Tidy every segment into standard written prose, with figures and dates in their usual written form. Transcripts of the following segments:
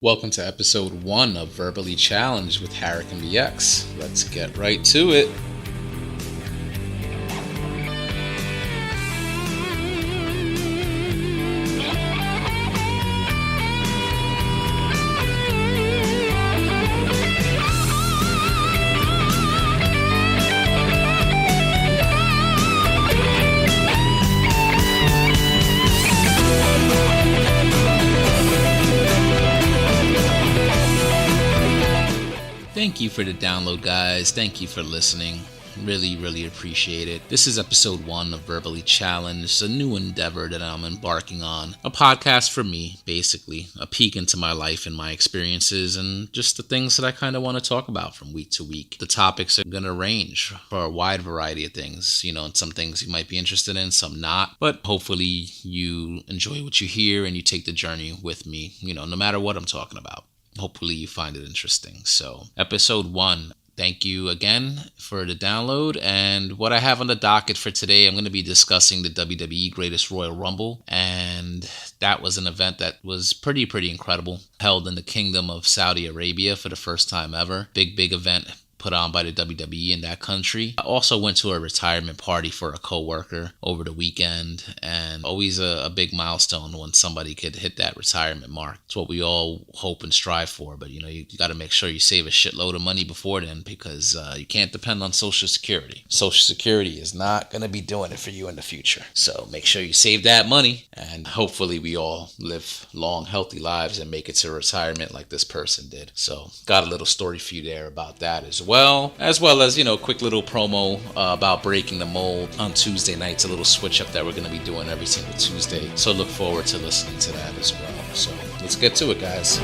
Welcome to episode 1 of Verbally Challenged with HarikenBx. Let's get right to it. Thank you for the download, guys. Thank you for listening. Really appreciate it. This is episode 1 of Verbally Challenged, a new endeavor that I'm embarking on. A podcast for me, basically. A peek into my life and my experiences and just the things that I kind of want to talk about from week to week. The topics are going to range for a wide variety of things, and some things you might be interested in, some not. But hopefully you enjoy what you hear and you take the journey with me, no matter what I'm talking about. Hopefully you find it interesting. So, episode 1. Thank you again for the download. And what I have on the docket for today, I'm going to be discussing the WWE Greatest Royal Rumble. And that was an event that was pretty incredible. Held in the Kingdom of Saudi Arabia for the first time ever. Big event put on by the WWE in that country. I also went to a retirement party for a coworker over the weekend, and always a big milestone when somebody could hit that retirement mark. It's what we all hope and strive for, but you got to make sure you save a shitload of money before then, because you can't depend on Social Security. Social Security is not going to be doing it for you in the future. So make sure you save that money, and hopefully we all live long, healthy lives and make it to retirement like this person did. So got a little story for you there about that as well as quick little promo about breaking the mold on Tuesday nights, a little switch up that we're going to be doing every single Tuesday. So look forward to listening to that as well. So let's get to it, guys.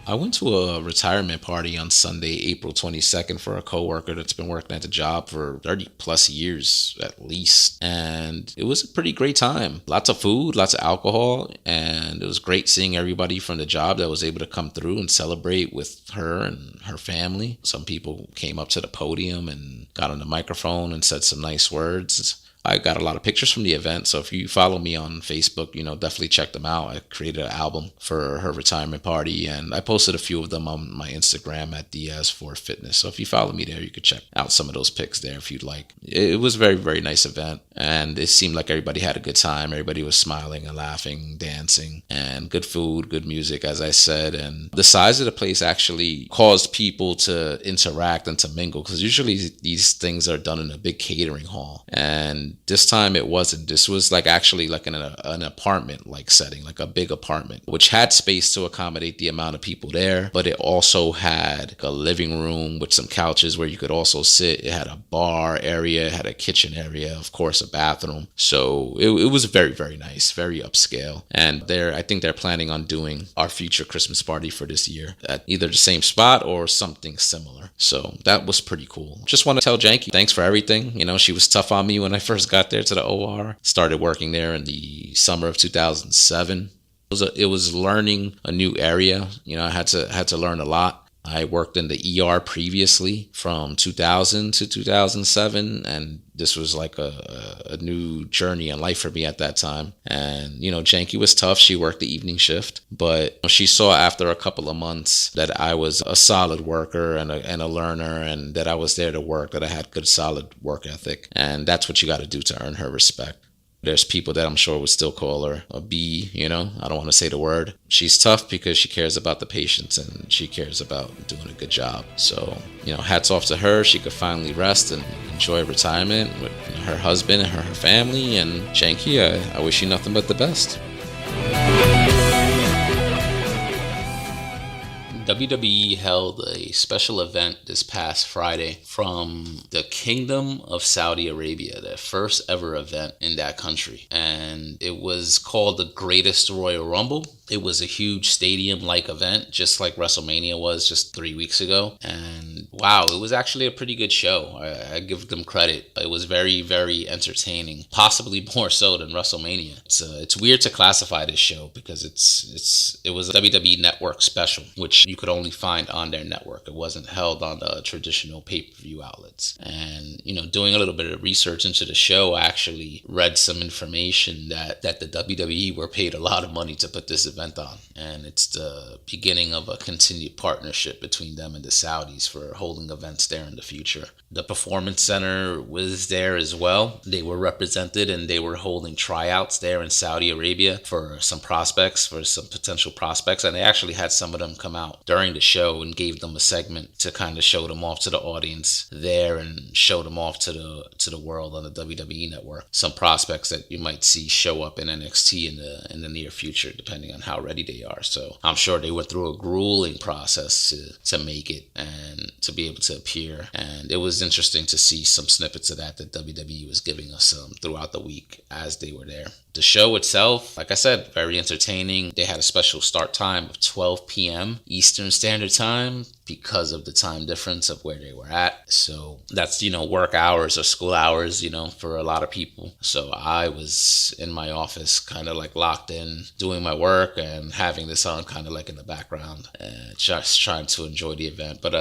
I went to a retirement party on Sunday, April 22nd for a coworker that's been working at the job for 30 plus years at least. And it was a pretty great time. Lots of food, lots of alcohol, and it was great seeing everybody from the job that was able to come through and celebrate with her and her family. Some people came up to the podium and got on the microphone and said some nice words. I got a lot of pictures from the event, so if you follow me on Facebook, definitely check them out. I created an album for her retirement party, and I posted a few of them on my Instagram at Diaz4Fitness. So if you follow me there, you could check out some of those pics there if you'd like. It was a very nice event, and it seemed like everybody had a good time. Everybody was smiling and laughing, dancing, and good food, good music, as I said. And the size of the place actually caused people to interact and to mingle, because usually these things are done in a big catering hall. And this time it wasn't. This was actually in an apartment setting, like a big apartment, which had space to accommodate the amount of people there, but it also had a living room with some couches where you could also sit. It had a bar area, it had a kitchen area, of course, a bathroom. So it was very nice, very upscale. And I think they're planning on doing our future Christmas party for this year at either the same spot or something similar. So that was pretty cool. Just want to tell Janky, thanks for everything. She was tough on me when I first got there to the OR. Started working there in the summer of 2007. It was learning a new area. I had to learn a lot. I worked in the ER previously from 2000 to 2007, and this was like a new journey in life for me at that time. And, Janky was tough. She worked the evening shift, but she saw after a couple of months that I was a solid worker and a learner, and that I was there to work, that I had good, solid work ethic. And that's what you got to do to earn her respect. There's people that I'm sure would still call her a B, I don't want to say the word. She's tough because she cares about the patients and she cares about doing a good job. So, hats off to her. She could finally rest and enjoy retirement with her husband and her family. And Janky, I wish you nothing but the best. WWE held a special event this past Friday from the Kingdom of Saudi Arabia, their first ever event in that country. And it was called the Greatest Royal Rumble. It was a huge stadium-like event, just like WrestleMania was just 3 weeks ago. And Wow, it was actually a pretty good show. I give them credit. It was very, very entertaining, possibly more so than WrestleMania. It's weird to classify this show because it was a WWE Network special, which you could only find on their network. It wasn't held on the traditional pay-per-view outlets. And doing a little bit of research into the show, I actually read some information that the WWE were paid a lot of money to put this event on, and it's the beginning of a continued partnership between them and the Saudis for holding events there in the future. The Performance Center was there as well. They were represented and they were holding tryouts there in Saudi Arabia for some potential prospects. And they actually had some of them come out during the show and gave them a segment to kind of show them off to the audience there and show them off to the world on the WWE network. Some prospects that you might see show up in NXT in the near future, depending on how ready they are. So I'm sure they went through a grueling process to make it and to be able to appear. And it was interesting to see some snippets of that WWE was giving us throughout the week as they were there. The show itself, like I said, very entertaining. They had a special start time of 12 p.m. Eastern Standard Time because of the time difference of where they were at. So that's, work hours or school hours, for a lot of people. So I was in my office kind of like locked in, doing my work and having this on kind of like in the background and just trying to enjoy the event. But,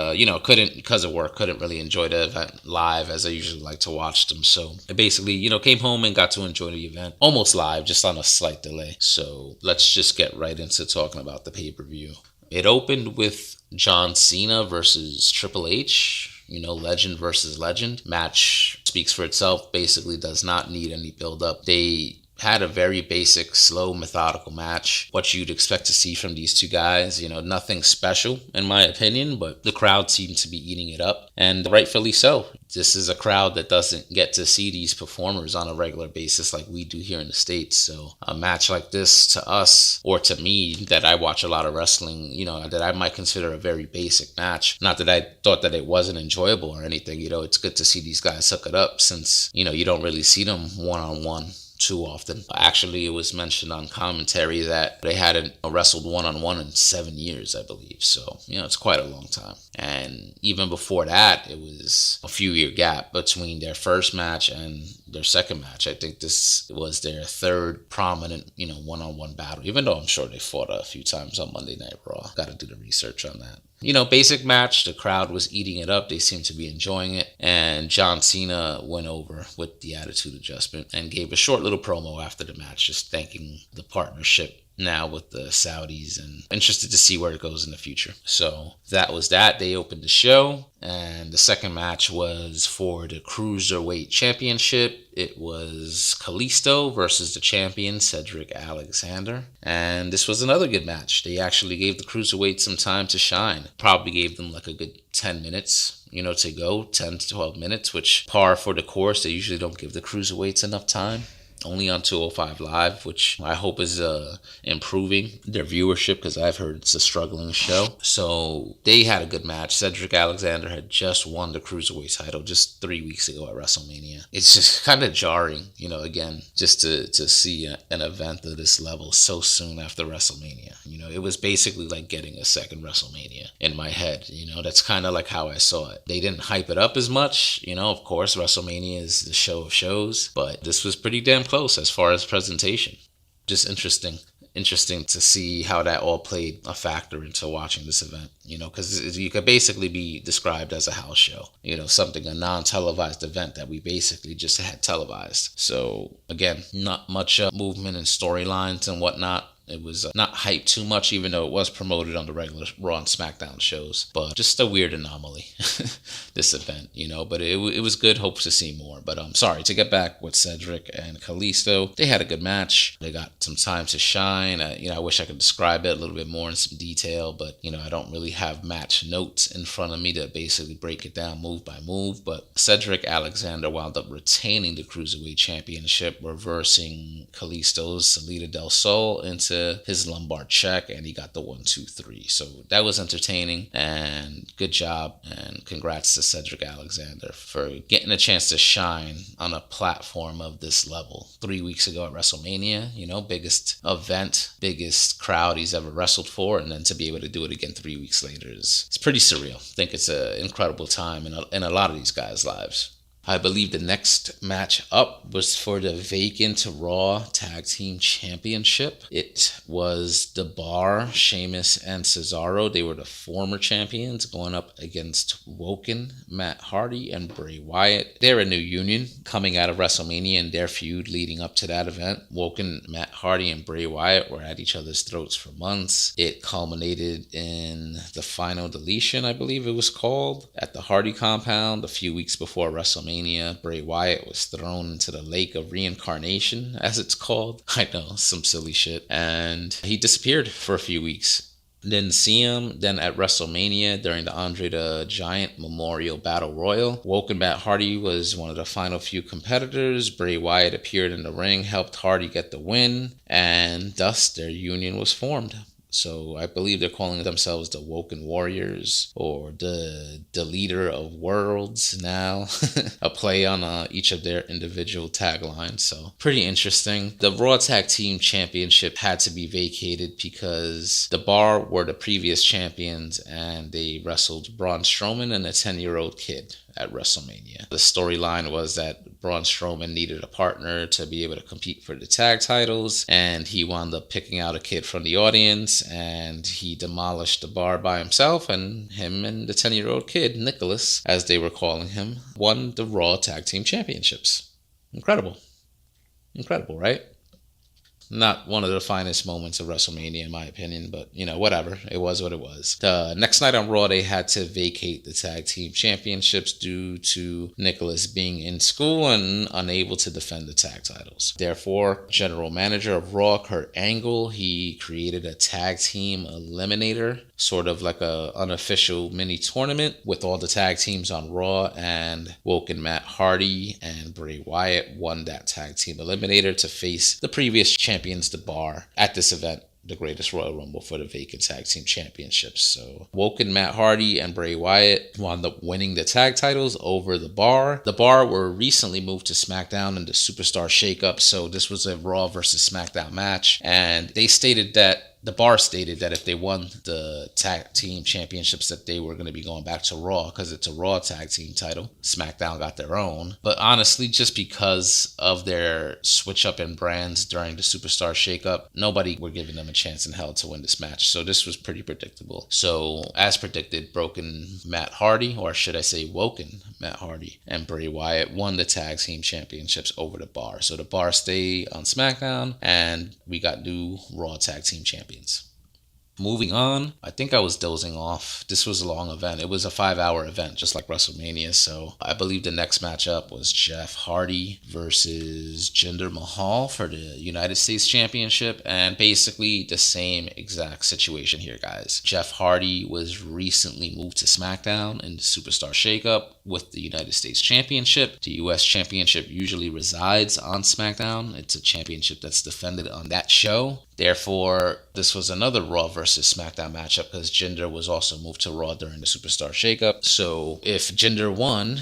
because of work, couldn't really enjoy the event live as I usually like to watch them. So I basically, came home and got to enjoy the event almost live, just on a slight delay. So let's just get right into talking about the pay-per-view. It opened with John Cena versus Triple H, legend versus legend. Match speaks for itself, basically does not need any build-up. They had a very basic, slow, methodical match. What you'd expect to see from these two guys, nothing special in my opinion, but the crowd seemed to be eating it up, and rightfully so. This is a crowd that doesn't get to see these performers on a regular basis like we do here in the States. So a match like this to us, or to me, that I watch a lot of wrestling, that I might consider a very basic match. Not that I thought that it wasn't enjoyable or anything. It's good to see these guys hook it up since, you don't really see them one-on-one too often. Actually, it was mentioned on commentary that they hadn't wrestled one-on-one in 7 years, I believe. So, it's quite a long time. And even before that, it was a few-year gap between their first match and their second match. I think this was their third prominent, one-on-one battle, even though I'm sure they fought a few times on Monday Night Raw. Got to do the research on that. Basic match. The crowd was eating it up. They seemed to be enjoying it. And John Cena went over with the attitude adjustment and gave a short little promo after the match, just thanking the partnership now with the Saudis and interested to see where it goes in the future. So that was that. They opened the show, and the second match was for the Cruiserweight Championship. It was Kalisto versus the champion Cedric Alexander, and this was another good match. They actually gave the Cruiserweight some time to shine. Probably gave them like a good 10 minutes to go, 10 to 12 minutes, which par for the course. They usually don't give the Cruiserweights enough time. Only on 205 Live, which I hope is improving their viewership because I've heard it's a struggling show. So they had a good match. Cedric Alexander had just won the Cruiserweight title just 3 weeks ago at WrestleMania. It's just kind of jarring, again, just to see an event of this level so soon after WrestleMania. It was basically like getting a second WrestleMania in my head. That's kind of like how I saw it. They didn't hype it up as much. Of course, WrestleMania is the show of shows, but this was pretty damn close as far as presentation. Just interesting to see how that all played a factor into watching this event, because you could basically be described as a house show, a non-televised event that we basically just had televised. So again, not much movement and storylines and whatnot. It was not hyped too much, even though it was promoted on the regular Raw and SmackDown shows. But just a weird anomaly, this event, But it was good. Hope to see more. But I'm sorry, to get back with Cedric and Kalisto, they had a good match. They got some time to shine. I wish I could describe it a little bit more in some detail. But, I don't really have match notes in front of me to basically break it down move by move. But Cedric Alexander wound up retaining the Cruiserweight Championship, reversing Kalisto's Salida del Sol into into his lumbar check, and he got the 1-2-3. So that was entertaining, and good job, and congrats to Cedric Alexander for getting a chance to shine on a platform of this level. 3 weeks ago at WrestleMania, biggest event, biggest crowd he's ever wrestled for, and then to be able to do it again 3 weeks later it's pretty surreal. I think it's an incredible time in a lot of these guys' lives. I believe the next match up was for the vacant Raw Tag Team Championship. It was The Bar, Sheamus, and Cesaro. They were the former champions going up against Woken, Matt Hardy, and Bray Wyatt. They're a new union coming out of WrestleMania and their feud leading up to that event. Woken, Matt Hardy, and Bray Wyatt were at each other's throats for months. It culminated in the Final Deletion, I believe it was called, at the Hardy compound a few weeks before WrestleMania. Bray Wyatt was thrown into the lake of reincarnation, as it's called. I know, some silly shit. And he disappeared for a few weeks. Didn't see him. Then at WrestleMania, during the Andre the Giant Memorial Battle Royal, Woken Matt Hardy was one of the final few competitors. Bray Wyatt appeared in the ring, helped Hardy get the win, and thus their union was formed. So I believe they're calling themselves the Woken Warriors, or the Leader of Worlds now. A play on each of their individual taglines. So pretty interesting. The Raw Tag Team Championship had to be vacated because the Bar were the previous champions and they wrestled Braun Strowman and a 10-year-old kid at WrestleMania. The storyline was that Braun Strowman needed a partner to be able to compete for the tag titles, and he wound up picking out a kid from the audience, and he demolished the Bar by himself, and him and the 10-year-old kid, Nicholas, as they were calling him, won the Raw Tag Team Championships. Incredible, right? Not one of the finest moments of WrestleMania, in my opinion, but, whatever. It was what it was. The next night on Raw, they had to vacate the Tag Team Championships due to Nicholas being in school and unable to defend the tag titles. Therefore, General Manager of Raw, Kurt Angle, he created a Tag Team Eliminator, sort of like a unofficial mini tournament with all the tag teams on Raw, and Woken Matt Hardy and Bray Wyatt won that Tag Team Eliminator to face the previous champions, The Bar, at this event, the Greatest Royal Rumble, for the vacant Tag Team Championships. So Woken Matt Hardy and Bray Wyatt wound up winning the tag titles over The Bar. The Bar were recently moved to SmackDown in the Superstar Shakeup, so this was a Raw versus SmackDown match, and The Bar stated that if they won the Tag Team Championships that they were going to be going back to Raw because it's a Raw Tag Team title. SmackDown got their own. But honestly, just because of their switch up in brands during the Superstar Shakeup, nobody were giving them a chance in hell to win this match. So this was pretty predictable. So as predicted, Woken Matt Hardy Matt Hardy and Bray Wyatt won the Tag Team Championships over The Bar. So The Bar stay on SmackDown, and we got new Raw Tag Team Champions. Moving on, I think I was dozing off. This was a long event. It was a 5-hour event, just like WrestleMania. So I believe the next matchup was Jeff Hardy versus Jinder Mahal for the United States Championship. And basically the same exact situation here, guys. Jeff Hardy was recently moved to SmackDown in the Superstar Shakeup with the United States Championship. The US Championship usually resides on SmackDown. It's a championship that's defended on that show. Therefore, this was another Raw versus SmackDown matchup because Jinder was also moved to Raw during the Superstar Shakeup. So if Jinder won,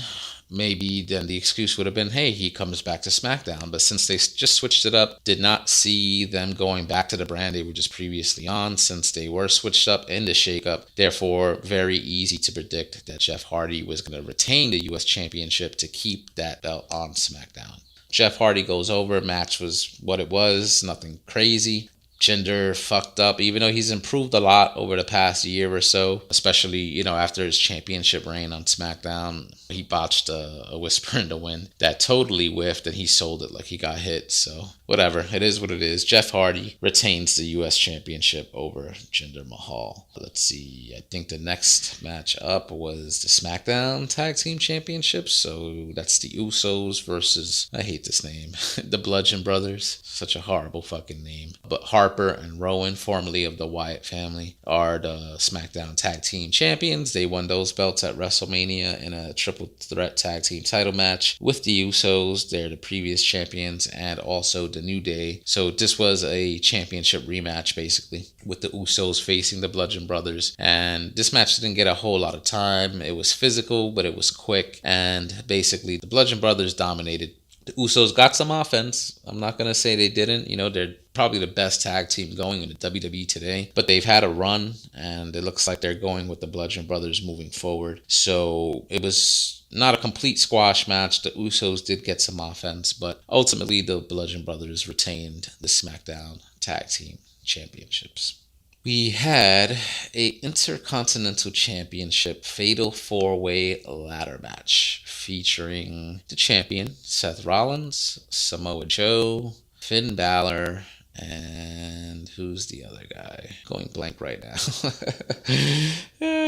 maybe then the excuse would have been, hey, he comes back to SmackDown. But since they just switched it up, did not see them going back to the brand they were just previously on, since they were switched up in the shakeup. Therefore, very easy to predict that Jeff Hardy was going to retain the US Championship to keep that belt on SmackDown. Jeff Hardy goes over. Match was what it was, nothing crazy. Jinder fucked up, even though he's improved a lot over the past year or so, especially, after his championship reign on SmackDown. He botched a Whisper in the Wind that totally whiffed, and he sold it like he got hit. So whatever, it is what it is. Jeff Hardy retains the US Championship over Jinder Mahal. Let's see, I think the next match up was the SmackDown Tag Team Championships. So that's the Usos versus, I hate this name, the Bludgeon Brothers. Such a horrible fucking name. But Harper Harper and Rowan, formerly of the Wyatt family, are the SmackDown Tag Team Champions. They won those belts at WrestleMania in a triple threat tag team title match with the Usos. They're the previous champions and also the New Day. So this was a championship rematch, basically, with the Usos facing the Bludgeon Brothers. And this match didn't get a whole lot of time. It was physical, but it was quick. And basically, the Bludgeon Brothers dominated. The Usos got some offense. I'm not going to say they didn't. They're probably the best tag team going in the WWE today. But they've had a run, and it looks like they're going with the Bludgeon Brothers moving forward. So it was not a complete squash match. The Usos did get some offense, but ultimately the Bludgeon Brothers retained the SmackDown Tag Team Championships. We had a Intercontinental Championship Fatal 4-Way Ladder Match featuring the champion Seth Rollins, Samoa Joe, Finn Balor, and who's the other guy? Going blank right now.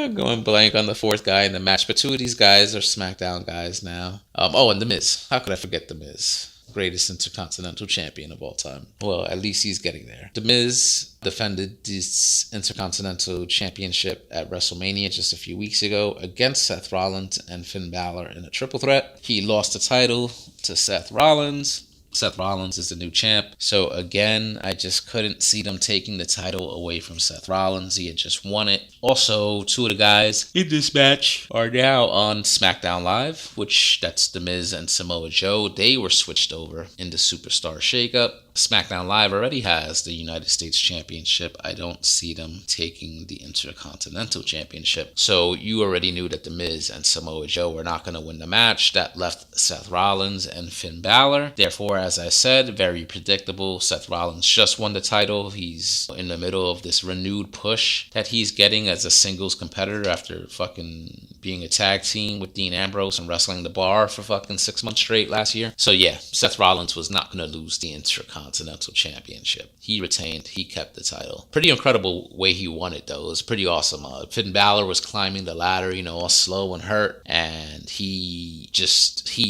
Going blank on the fourth guy in the match. But two of these guys are SmackDown guys now. And The Miz. How could I forget The Miz? Greatest Intercontinental Champion of all time. Well, at least he's getting there. The Miz defended this Intercontinental Championship at WrestleMania just a few weeks ago against Seth Rollins and Finn Balor in a triple threat. He lost the title to Seth Rollins. Seth Rollins is the new champ. So again, I just couldn't see them taking the title away from Seth Rollins. He had just won it. Also, two of the guys in this match are now on SmackDown Live, which that's The Miz and Samoa Joe. They were switched over in the Superstar Shakeup. SmackDown Live already has the United States Championship. I don't see them taking the Intercontinental Championship. So you already knew that The Miz and Samoa Joe were not going to win the match. That left Seth Rollins and Finn Balor. Therefore, as I said, very predictable. Seth Rollins just won the title. He's in the middle of this renewed push that he's getting as a singles competitor after fucking being a tag team with Dean Ambrose and wrestling the bar for fucking 6 months straight last year. So yeah, Seth Rollins was not going to lose the Intercontinental Championship. He retained. He kept the title. Pretty incredible way he won it, though. It was pretty awesome. Finn Balor was climbing the ladder, all slow and hurt. And he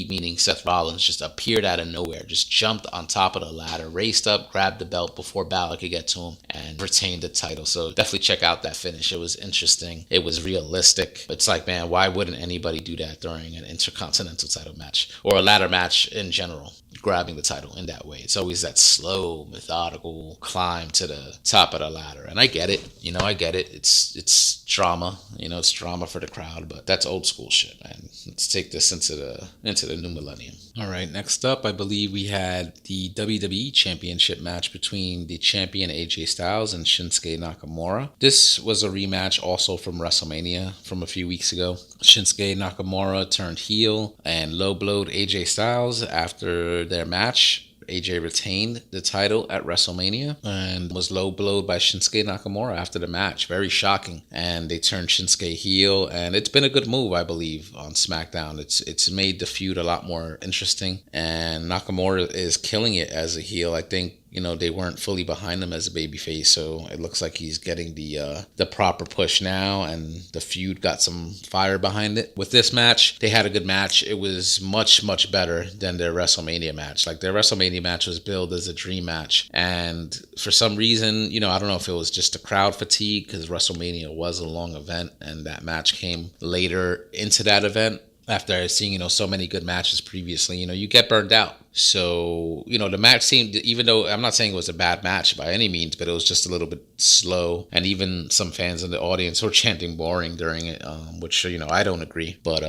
meaning Seth Rollins, just appeared out of nowhere. Just jumped on top of the ladder, raced up, grabbed the belt before Balor could get to him, and retained the title. So definitely check out that finish. It was interesting. It was realistic. It's like, man, why wouldn't anybody do that during an Intercontinental title match or a ladder match in general? Grabbing the title in that way. It's always that slow, methodical climb to the top of the ladder. And I get it. I get it. It's drama. It's drama for the crowd, but that's old school shit, man. Let's take this into the new millennium. All right, next up, I believe we had the WWE Championship match between the champion AJ Styles and Shinsuke Nakamura. This was a rematch also from WrestleMania from a few weeks ago. Shinsuke Nakamura turned heel and low-blowed AJ Styles after their match. AJ retained the title at WrestleMania and was low-blowed by Shinsuke Nakamura after the match. Very shocking. And they turned Shinsuke heel, and it's been a good move, I believe, on SmackDown. It's made the feud a lot more interesting, and Nakamura is killing it as a heel. I think they weren't fully behind him as a babyface, so it looks like he's getting the proper push now, and the feud got some fire behind it. With this match, they had a good match. It was much, much better than their WrestleMania match. Like, their WrestleMania match was billed as a dream match, and for some reason, I don't know if it was just the crowd fatigue, because WrestleMania was a long event, and that match came later into that event. After seeing, so many good matches previously, you get burned out. So, the match seemed, even though I'm not saying it was a bad match by any means, but it was just a little bit slow. And even some fans in the audience were chanting boring during it, which, I don't agree. But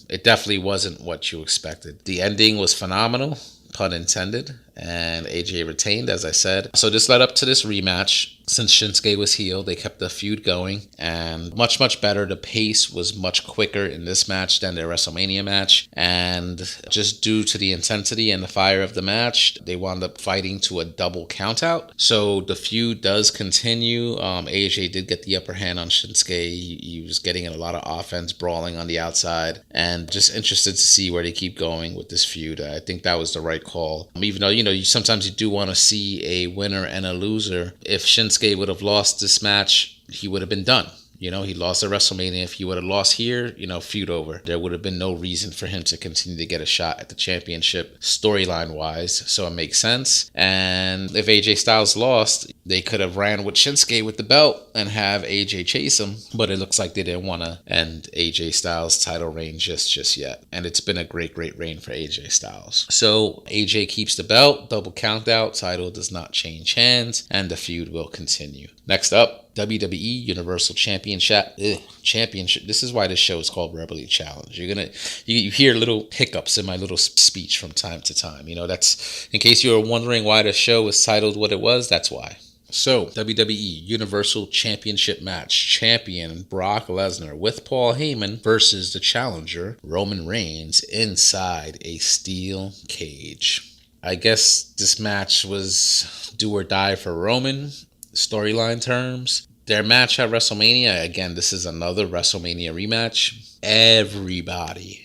it definitely wasn't what you expected. The ending was phenomenal, pun intended. And AJ retained, as I said. So this led up to this rematch. Since Shinsuke was heel, they kept the feud going, and much, much better. The pace was much quicker in this match than their WrestleMania match, and just due to the intensity and the fire of the match, they wound up fighting to a double countout. So the feud does continue. AJ did get the upper hand on Shinsuke. He was getting in a lot of offense, brawling on the outside, and just interested to see where they keep going with this feud. I think that was the right call. Even though, sometimes you do want to see a winner and a loser. If Shinsuke would have lost this match, he would have been done. He lost at WrestleMania. If he would have lost here, feud over. There would have been no reason for him to continue to get a shot at the championship storyline wise. So it makes sense. And if AJ Styles lost, they could have ran with Shinsuke with the belt and have AJ chase him. But it looks like they didn't want to end AJ Styles' title reign just yet. And it's been a great reign for AJ Styles. So AJ keeps the belt, double count out, title does not change hands, and the feud will continue. Next up, WWE Universal Championship. This is why this show is called Rebellion Challenge. You hear little hiccups in my little speech from time to time. That's in case you were wondering why the show was titled what it was. That's why. So, WWE Universal Championship match. Champion Brock Lesnar with Paul Heyman versus the challenger Roman Reigns inside a steel cage. I guess this match was do or die for Roman, storyline terms. Their match at WrestleMania, again, this is another WrestleMania rematch. Everybody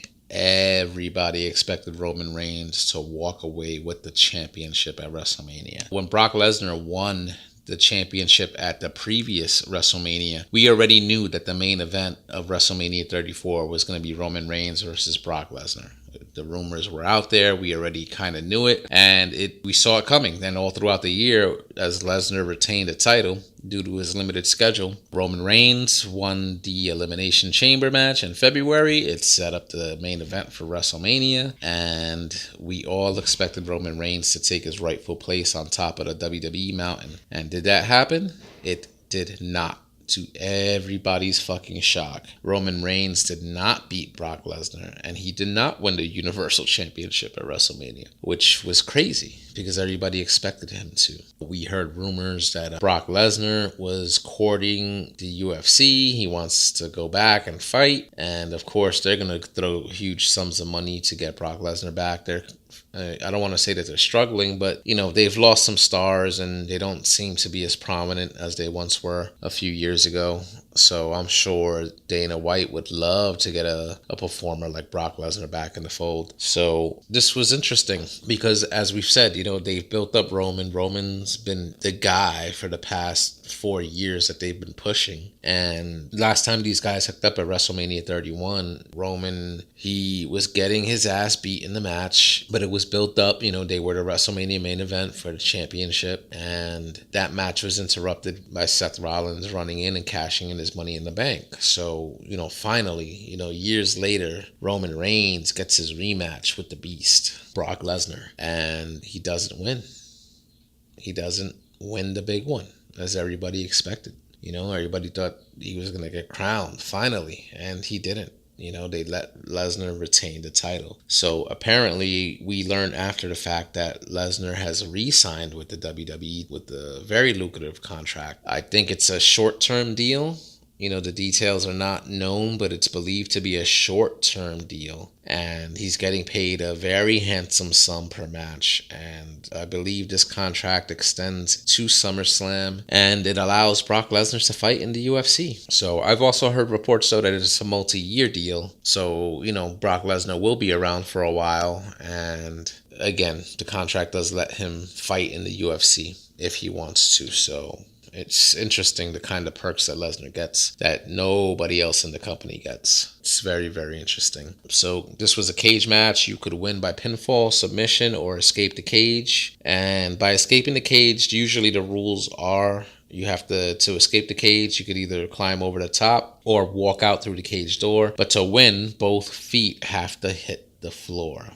expected Roman Reigns to walk away with the championship at WrestleMania. When Brock Lesnar won the championship at the previous WrestleMania, we already knew that the main event of WrestleMania 34 was going to be Roman Reigns versus Brock Lesnar. The rumors were out there. We already kind of knew it, and we saw it coming. Then all throughout the year, as Lesnar retained the title due to his limited schedule, Roman Reigns won the Elimination Chamber match in February. It set up the main event for WrestleMania, and we all expected Roman Reigns to take his rightful place on top of the WWE mountain. And did that happen? It did not. To everybody's fucking shock, Roman Reigns did not beat Brock Lesnar, and he did not win the Universal Championship at WrestleMania, which was crazy because everybody expected him to. We heard rumors that Brock Lesnar was courting the UFC. He wants to go back and fight, and of course they're going to throw huge sums of money to get Brock Lesnar back. I don't want to say that they're struggling, but they've lost some stars and they don't seem to be as prominent as they once were a few years ago. So I'm sure Dana White would love to get a performer like Brock Lesnar back in the fold. So this was interesting because, as we've said, they've built up Roman. Roman's been the guy for the past 4 years that they've been pushing. And last time these guys hooked up at WrestleMania 31, Roman, he was getting his ass beat in the match, but it was built up. They were the WrestleMania main event for the championship, and that match was interrupted by Seth Rollins running in and cashing in his Money in the Bank. So, finally, years later, Roman Reigns gets his rematch with the Beast, Brock Lesnar, and he doesn't win. He doesn't win the big one, as everybody expected. Everybody thought he was going to get crowned finally, and he didn't. They let Lesnar retain the title. So apparently we learned after the fact that Lesnar has re-signed with the WWE with a very lucrative contract. I think it's a short-term deal. The details are not known, but it's believed to be a short-term deal. And he's getting paid a very handsome sum per match. And I believe this contract extends to SummerSlam, and it allows Brock Lesnar to fight in the UFC. So I've also heard reports, though, that it's a multi-year deal. So, Brock Lesnar will be around for a while. And again, the contract does let him fight in the UFC if he wants to. So it's interesting the kind of perks that Lesnar gets that nobody else in the company gets. It's very, very interesting. So this was a cage match. You could win by pinfall, submission, or escape the cage. And by escaping the cage, usually the rules are you have to escape the cage, you could either climb over the top or walk out through the cage door. But to win, both feet have to hit the floor.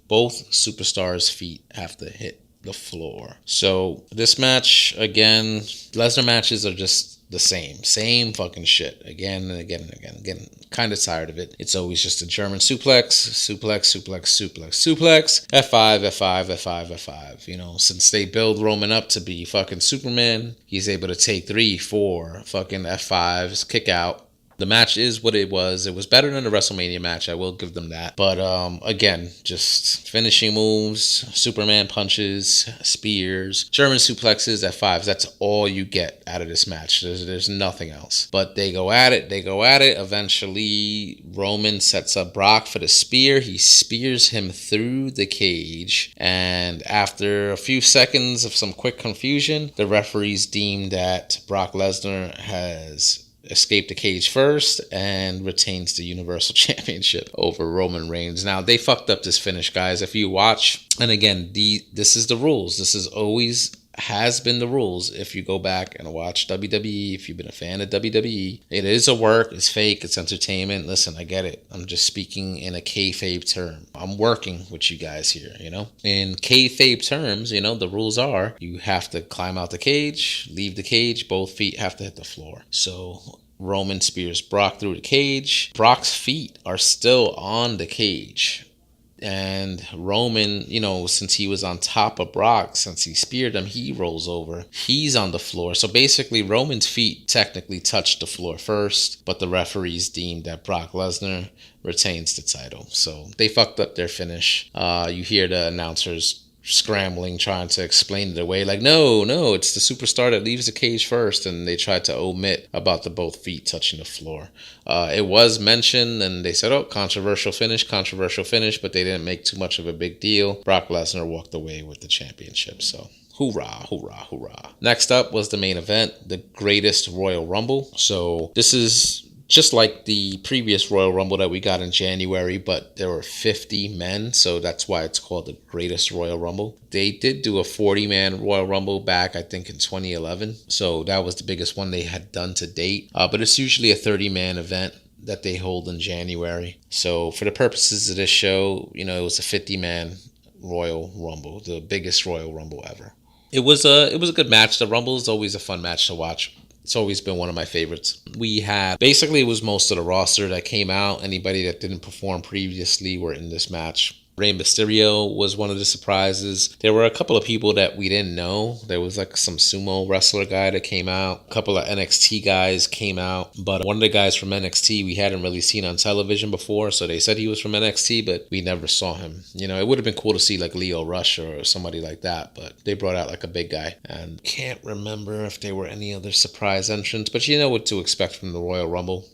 Both superstars' feet have to hit the floor. So this match, again, Lesnar matches are just the same fucking shit again and again and again. Again, kind of tired of it. It's always just a German suplex, F5, F5, F5, F5. Since they build Roman up to be fucking Superman, he's able to take 3, 4 fucking F5s, kick out. The match is what it was. It was better than the WrestleMania match. I will give them that. But again, just finishing moves, Superman punches, spears, German suplexes, F5s. That's all you get out of this match. There's nothing else. But they go at it. Eventually, Roman sets up Brock for the spear. He spears him through the cage. And after a few seconds of some quick confusion, the referees deem that Brock Lesnar has escaped the cage first and retains the Universal Championship over Roman Reigns. Now, they fucked up this finish, guys. If you watch, and again, this is the rules. This is always has been the rules. If you go back and watch WWE, if you've been a fan of WWE, it is a work, it's fake, it's entertainment. Listen, I get it. I'm just speaking in a kayfabe term. I'm working with you guys here, In kayfabe terms, the rules are you have to climb out the cage, leave the cage, both feet have to hit the floor. So Roman spears Brock through the cage. Brock's feet are still on the cage. And Roman, since he was on top of Brock, since he speared him, he rolls over. He's on the floor. So basically, Roman's feet technically touched the floor first, but the referees deemed that Brock Lesnar retains the title. So they fucked up their finish. You hear the announcers scrambling, trying to explain it away, like, no, it's the superstar that leaves the cage first, and they tried to omit about the both feet touching the floor. It was mentioned, and they said, controversial finish, but they didn't make too much of a big deal. Brock Lesnar walked away with the championship, so hoorah, hoorah, hoorah. Next up was the main event, the Greatest Royal Rumble. So this is just like the previous Royal Rumble that we got in January, but there were 50 men, so that's why it's called the Greatest Royal Rumble. They did do a 40-man Royal Rumble back, I think, in 2011, so that was the biggest one they had done to date. But it's usually a 30-man event that they hold in January. So for the purposes of this show, it was a 50-man Royal Rumble, the biggest Royal Rumble ever. It was a good match. The Rumble is always a fun match to watch. It's always been one of my favorites. We had, basically it was most of the roster that came out. Anybody that didn't perform previously were in this match. Rey Mysterio was one of the surprises. There were a couple of people that we didn't know. There was like some sumo wrestler guy that came out. A couple of NXT guys came out. But one of the guys from NXT we hadn't really seen on television before. So they said he was from NXT, but we never saw him. It would have been cool to see like Lio Rush or somebody like that. But they brought out like a big guy. And can't remember if there were any other surprise entrants. But you know what to expect from the Royal Rumble.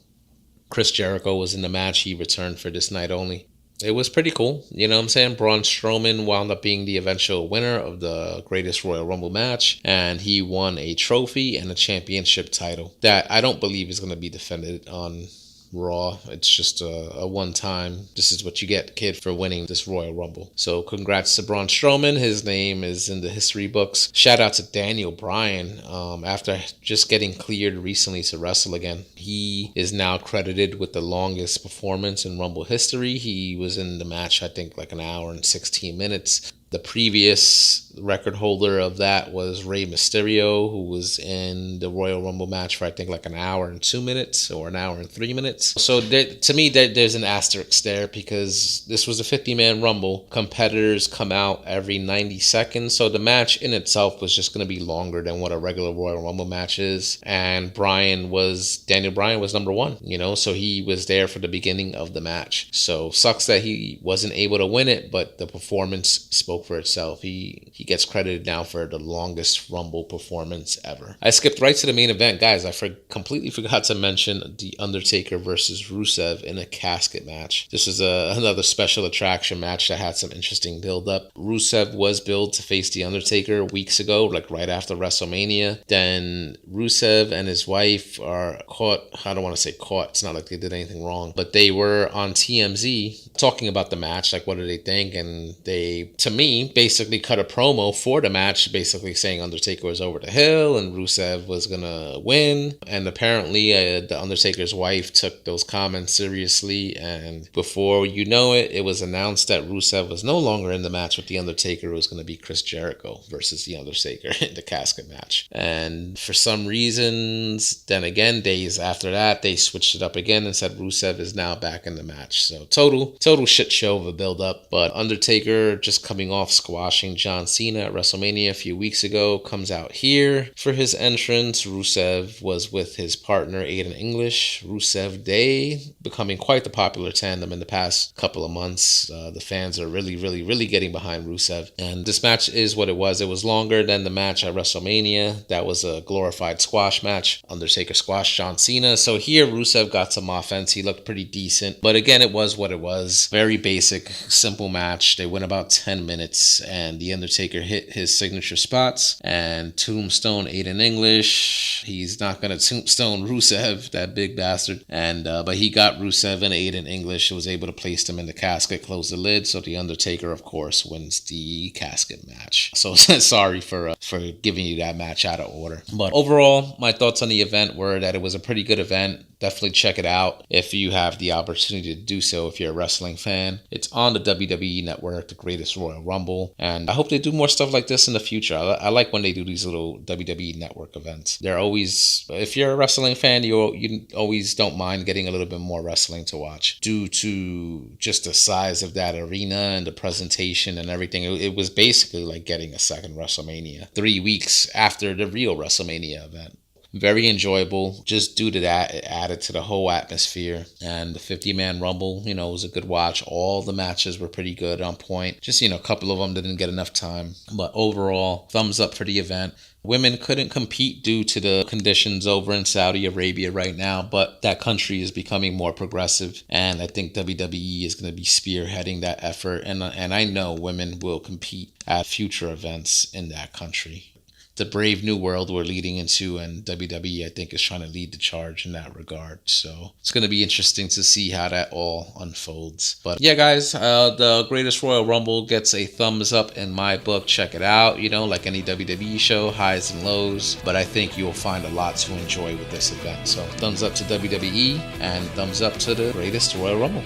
Chris Jericho was in the match. He returned for this night only. It was pretty cool. You know what I'm saying? Braun Strowman wound up being the eventual winner of the Greatest Royal Rumble match. And he won a trophy and a championship title that I don't believe is going to be defended on Raw. It's just a one-time, this is what you get, kid, for winning this Royal Rumble. So congrats to Braun Strowman. His name is in the history books. Shout out to Daniel Bryan. After just getting cleared recently to wrestle again, he is now credited with the longest performance in Rumble history. He was in the match, I think, like an hour and 16 minutes. The previous record holder of that was Rey Mysterio, who was in the Royal Rumble match for, I think, like an hour and 2 minutes or an hour and 3 minutes. So to me, there's an asterisk there because this was a 50-man Rumble. Competitors come out every 90 seconds. So the match in itself was just going to be longer than what a regular Royal Rumble match is. And Daniel Bryan was number one, so he was there for the beginning of the match. So sucks that he wasn't able to win it, but the performance spoke for itself. He gets credited now for the longest Rumble performance ever. I skipped right to the main event, guys. I completely forgot to mention The Undertaker versus Rusev in a casket match. This is another special attraction match that had some interesting build-up. Rusev was billed to face The Undertaker weeks ago, like right after WrestleMania. Then Rusev and his wife are caught. I don't want to say caught. It's not like they did anything wrong, but they were on TMZ talking about the match, like what do they think, and they, to me, basically cut a promo for the match, basically saying Undertaker was over the hill and Rusev was gonna win. And apparently the Undertaker's wife took those comments seriously, and before you know it, it was announced that Rusev was no longer in the match with the Undertaker. It was going to be Chris Jericho versus the Undertaker in the casket match. And for some reasons, then again, days after that, they switched it up again and said Rusev is now back in the match. So total shit show of a build up. But Undertaker, just coming off squashing John Cena at WrestleMania a few weeks ago, comes out here for his entrance. Rusev was with his partner Aiden English. Rusev Day becoming quite the popular tandem in the past couple of months. The fans are really getting behind Rusev, and this match is what it was. It was longer than the match at WrestleMania. That was a glorified squash match. Undertaker squashed John Cena. So here Rusev got some offense. He looked pretty decent, but again, it was what it was. Very basic, simple match. They went about 10 minutes, and the Undertaker hit his signature spots, and Tombstone Aiden English match. He's not going to tombstone Rusev, that big bastard. And but he got Rusev in Aiden English, was able to place him in the casket, close the lid. So the Undertaker, of course, wins the casket match. So sorry for giving you that match out of order. But overall, my thoughts on the event were that it was a pretty good event. Definitely check it out if you have the opportunity to do so if you're a wrestling fan. It's on the WWE Network, the Greatest Royal Rumble. And I hope they do more stuff like this in the future. I like when they do these little WWE Network events. They're always, if you're a wrestling fan, you always don't mind getting a little bit more wrestling to watch due to just the size of that arena and the presentation and everything. It was basically like getting a second WrestleMania 3 weeks after the real WrestleMania event. Very enjoyable just due to that. It added to the whole atmosphere. And the 50-man Rumble, was a good watch. All the matches were pretty good, on point. Just, a couple of them didn't get enough time. But overall, thumbs up for the event. Women couldn't compete due to the conditions over in Saudi Arabia right now, but that country is becoming more progressive, and I think WWE is going to be spearheading that effort, and I know women will compete at future events in that country. The brave new world we're leading into, and WWE, I think, is trying to lead the charge in that regard. So it's going to be interesting to see how that all unfolds. But yeah, guys, the Greatest Royal Rumble gets a thumbs up in my book. Check it out. Like any WWE show, highs and lows. But I think you'll find a lot to enjoy with this event. So thumbs up to WWE and thumbs up to the Greatest Royal Rumble.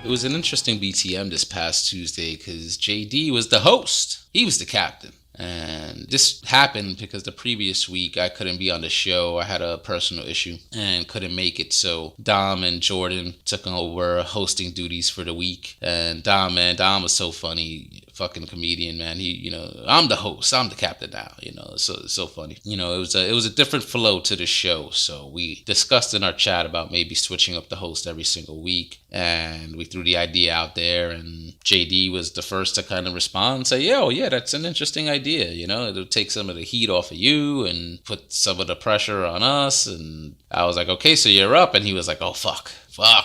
It was an interesting BTM this past Tuesday because JD was the host. He was the captain. And this happened because the previous week I couldn't be on the show. I had a personal issue and couldn't make it. So Dom and Jordan took over hosting duties for the week. And Dom was so funny. Fucking comedian, man. He, I'm the host. I'm the captain now. It's so funny. It was a different flow to the show. So we discussed in our chat about maybe switching up the host every single week. And we threw the idea out there, and JD was the first to kind of respond and say, yeah, that's an interesting idea. It'll take some of the heat off of you and put some of the pressure on us. And I was like, okay, so you're up. And he was like, oh, fuck,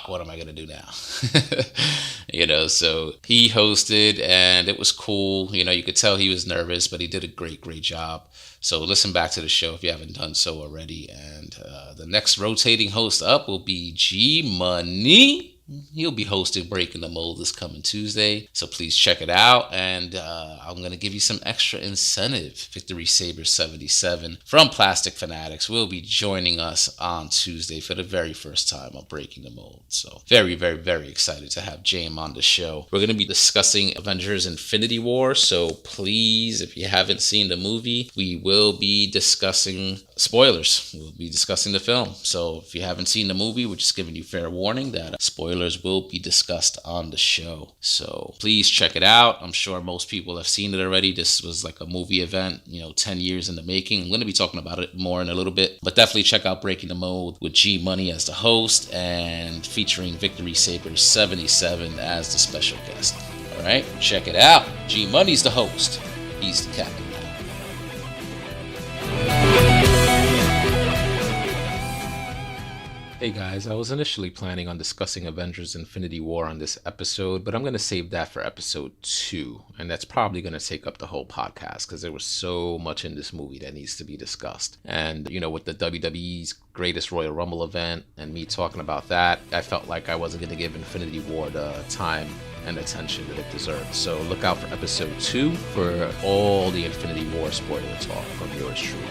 what am I going to do now? So he hosted, and it was cool. You could tell he was nervous, but he did a great job. So listen back to the show if you haven't done so already. And the next rotating host up will be G Money. He'll be hosting Breaking the Mold this coming Tuesday, so please check it out. And I'm going to give you some extra incentive. Victory Saber 77 from Plastic Fanatics will be joining us on Tuesday for the very first time on Breaking the Mold. So very, very, very excited to have James on the show. We're going to be discussing Avengers Infinity War, so please, if you haven't seen the movie, we will be discussing spoilers. We'll be discussing the film. So if you haven't seen the movie, we're just giving you fair warning that spoilers will be discussed on the show. So please check it out. I'm sure most people have seen it already. This was like a movie event, 10 years in the making. I'm going to be talking about it more in a little bit, but definitely check out Breaking the Mold with G Money as the host and featuring Victory Saber 77 as the special guest. All right, check it out. G Money's the host. He's the captain now. Hey guys, I was initially planning on discussing Avengers Infinity War on this episode, but I'm going to save that for episode 2, and that's probably going to take up the whole podcast because there was so much in this movie that needs to be discussed. And, with the WWE's Greatest Royal Rumble event and me talking about that, I felt like I wasn't going to give Infinity War the time and attention that it deserved. So look out for episode 2 for all the Infinity War spoiler talk from yours truly.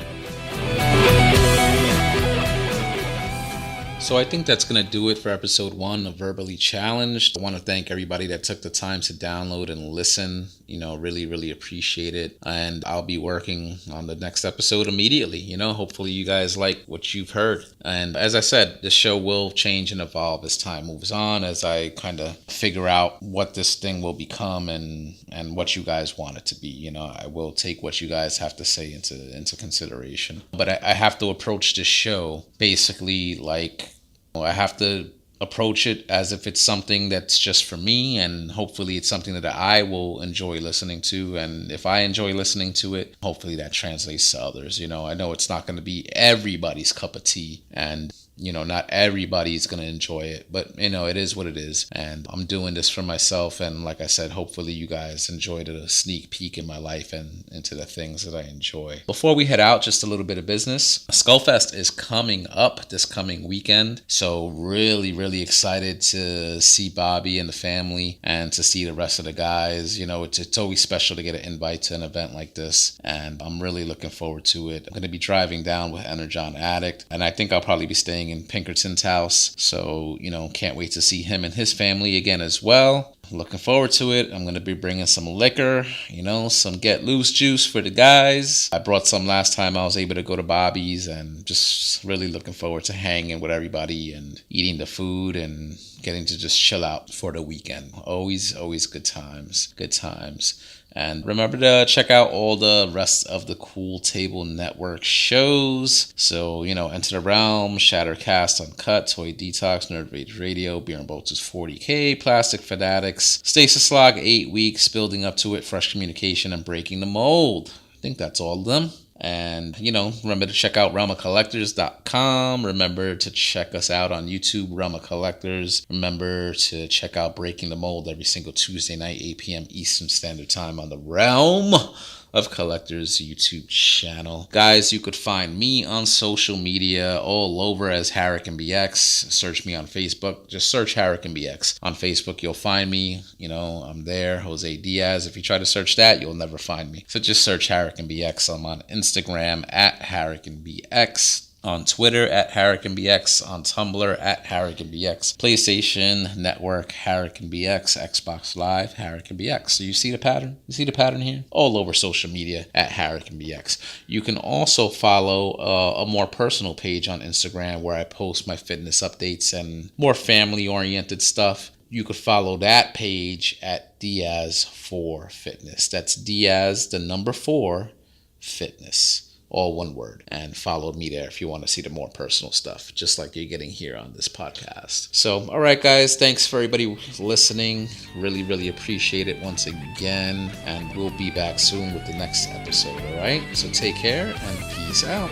So I think that's going to do it for episode 1 of Verbally Challenged. I want to thank everybody that took the time to download and listen. Really, really appreciate it. And I'll be working on the next episode immediately. Hopefully you guys like what you've heard. And as I said, this show will change and evolve as time moves on, as I kind of figure out what this thing will become and what you guys want it to be. I will take what you guys have to say into consideration. But I have to approach this show basically like I have to approach it as if it's something that's just for me, and hopefully it's something that I will enjoy listening to. And if I enjoy listening to it, hopefully that translates to others. I know it's not going to be everybody's cup of tea, and not everybody's going to enjoy it, but it is what it is. And I'm doing this for myself. And like I said, hopefully you guys enjoyed a sneak peek in my life and into the things that I enjoy. Before we head out, just a little bit of business. Skullfest is coming up this coming weekend. So really, really excited to see Bobby and the family and to see the rest of the guys. It's always special to get an invite to an event like this. And I'm really looking forward to it. I'm going to be driving down with Energon Addict. And I think I'll probably be staying in Pinkerton's house. So, can't wait to see him and his family again as well. Looking forward to it. I'm going to be bringing some liquor, some Get Loose juice for the guys. I brought some last time I was able to go to Bobby's, and just really looking forward to hanging with everybody and eating the food and getting to just chill out for the weekend. Always good times. Good times. And remember to check out all the rest of the Cool Table Network shows. So, Enter the Realm, Shattercast Uncut, Toy Detox, Nerd Rage Radio, Beer and Bolts is 40K, Plastic Fanatics, Stasis Log 8 weeks, building up to it, Fresh Communication, and Breaking the Mold. I think that's all of them. And, remember to check out realmofcollectors.com. Remember to check us out on YouTube, Realm of Collectors. Remember to check out Breaking the Mold every single Tuesday night, 8 p.m. Eastern Standard Time on the Realm of Collectors YouTube channel. Guys, you could find me on social media all over as HarikenBx. Search me on Facebook. Just search HarikenBx. On Facebook, you'll find me. I'm there, Jose Diaz. If you try to search that, you'll never find me. So just search HarikenBx. I'm on Instagram at HarikenBx. On Twitter at HarikenBx, on Tumblr at HarikenBx, PlayStation Network HarikenBx, Xbox Live HarikenBx. So you see the pattern? You see the pattern here? All over social media at HarikenBx. You can also follow a more personal page on Instagram where I post my fitness updates and more family-oriented stuff. You could follow that page at Diaz4Fitness. That's Diaz, the number 4, Fitness. All one word, and follow me there if you want to see the more personal stuff, just like you're getting here on this podcast. So, all right, guys, thanks for everybody listening. Really, really appreciate it once again, and we'll be back soon with the next episode, all right? So take care, and peace out.